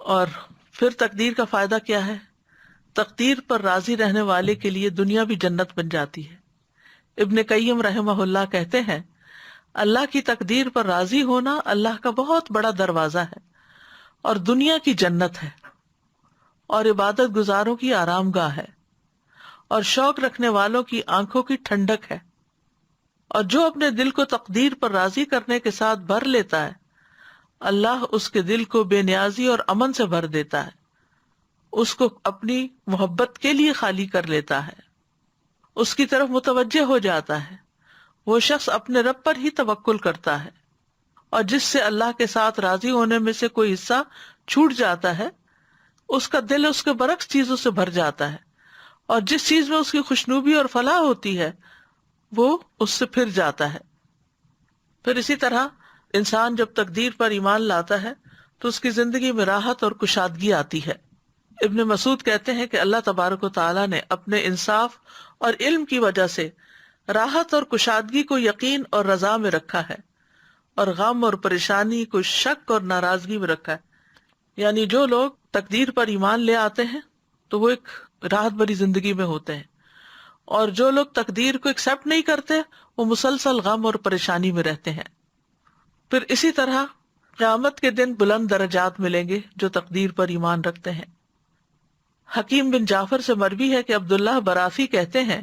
اور پھر تقدیر کا فائدہ کیا ہے؟ تقدیر پر راضی رہنے والے کے لیے دنیا بھی جنت بن جاتی ہے۔ ابن قیم رحمہ اللہ کہتے ہیں، اللہ کی تقدیر پر راضی ہونا اللہ کا بہت بڑا دروازہ ہے اور دنیا کی جنت ہے، اور عبادت گزاروں کی آرام گاہ ہے، اور شوق رکھنے والوں کی آنکھوں کی ٹھنڈک ہے۔ اور جو اپنے دل کو تقدیر پر راضی کرنے کے ساتھ بھر لیتا ہے، اللہ اس کے دل کو بے نیازی اور امن سے بھر دیتا ہے، اس کو اپنی محبت کے لیے خالی کر لیتا ہے، اس کی طرف متوجہ ہو جاتا ہے۔ وہ شخص اپنے رب پر ہی توکل کرتا ہے، اور جس سے اللہ کے ساتھ راضی ہونے میں سے کوئی حصہ چھوٹ جاتا ہے، اس کا دل اس کے برعکس چیزوں سے بھر جاتا ہے، اور جس چیز میں اس کی خوشنودی اور فلاح ہوتی ہے وہ اس سے پھر جاتا ہے۔ پھر اسی طرح انسان جب تقدیر پر ایمان لاتا ہے تو اس کی زندگی میں راحت اور کشادگی آتی ہے۔ ابن مسعود کہتے ہیں کہ اللہ تبارک و تعالیٰ نے اپنے انصاف اور علم کی وجہ سے راحت اور کشادگی کو یقین اور رضا میں رکھا ہے، اور غم اور پریشانی کو شک اور ناراضگی میں رکھا ہے۔ یعنی جو لوگ تقدیر پر ایمان لے آتے ہیں تو وہ ایک راحت بھری زندگی میں ہوتے ہیں، اور جو لوگ تقدیر کو ایکسپٹ نہیں کرتے وہ مسلسل غم اور پریشانی میں رہتے ہیں۔ پھر اسی طرح قیامت کے دن بلند درجات ملیں گے جو تقدیر پر ایمان رکھتے ہیں۔ حکیم بن جعفر سے مروی ہے کہ عبداللہ برافی کہتے ہیں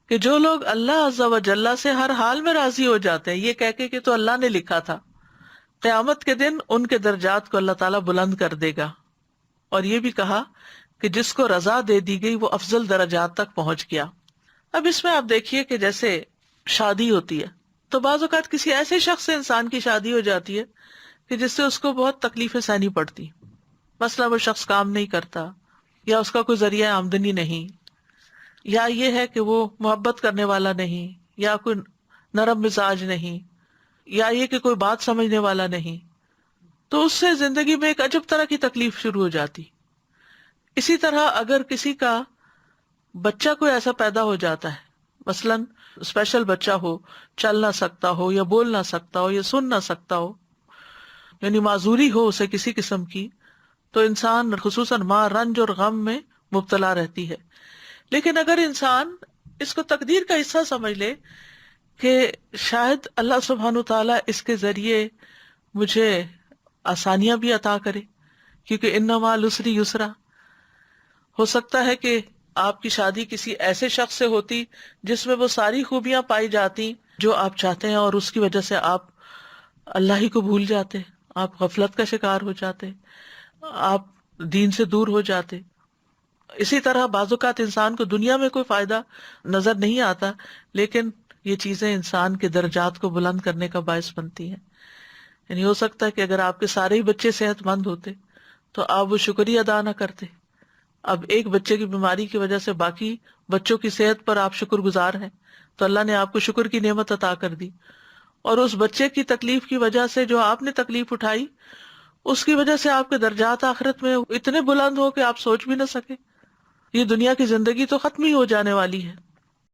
کہ جو لوگ اللہ عز و جل سے ہر حال میں راضی ہو جاتے ہیں، یہ کہہ کے کہ تو اللہ نے لکھا تھا، قیامت کے دن ان کے درجات کو اللہ تعالیٰ بلند کر دے گا۔ اور یہ بھی کہا کہ جس کو رضا دے دی گئی وہ افضل درجات تک پہنچ گیا۔ اب اس میں آپ دیکھیے کہ جیسے شادی ہوتی ہے تو بعض اوقات کسی ایسے شخص سے انسان کی شادی ہو جاتی ہے کہ جس سے اس کو بہت تکلیفیں سہنی پڑتی، مثلا وہ شخص کام نہیں کرتا، یا اس کا کوئی ذریعہ آمدنی نہیں، یا یہ ہے کہ وہ محبت کرنے والا نہیں، یا کوئی نرم مزاج نہیں، یا یہ کہ کوئی بات سمجھنے والا نہیں، تو اس سے زندگی میں ایک عجب طرح کی تکلیف شروع ہو جاتی۔ اسی طرح اگر کسی کا بچہ کوئی ایسا پیدا ہو جاتا ہے، مثلاً اسپیشل بچہ ہو، چل نہ سکتا ہو یا بول نہ سکتا ہو یا سن نہ سکتا ہو، یعنی معذوری ہو اسے کسی قسم کی، تو انسان خصوصاً ماں رنج اور غم میں مبتلا رہتی ہے۔ لیکن اگر انسان اس کو تقدیر کا حصہ سمجھ لے کہ شاید اللہ سبحانہ تعالیٰ اس کے ذریعے مجھے آسانیاں بھی عطا کرے، کیونکہ ان مع العسر یسرا، ہو سکتا ہے کہ آپ کی شادی کسی ایسے شخص سے ہوتی جس میں وہ ساری خوبیاں پائی جاتی جو آپ چاہتے ہیں، اور اس کی وجہ سے آپ اللہ ہی کو بھول جاتے، آپ غفلت کا شکار ہو جاتے، آپ دین سے دور ہو جاتے۔ اسی طرح بعض اوقات انسان کو دنیا میں کوئی فائدہ نظر نہیں آتا، لیکن یہ چیزیں انسان کے درجات کو بلند کرنے کا باعث بنتی ہیں۔ یعنی ہو سکتا ہے کہ اگر آپ کے سارے ہی بچے صحت مند ہوتے تو آپ وہ شکریہ ادا نہ کرتے، اب ایک بچے کی بیماری کی وجہ سے باقی بچوں کی صحت پر آپ شکر گزار ہیں، تو اللہ نے آپ کو شکر کی نعمت عطا کر دی، اور اس بچے کی تکلیف کی وجہ سے جو آپ نے تکلیف اٹھائی اس کی وجہ سے آپ کے درجات آخرت میں اتنے بلند ہو کہ آپ سوچ بھی نہ سکے۔ یہ دنیا کی زندگی تو ختم ہی ہو جانے والی ہے،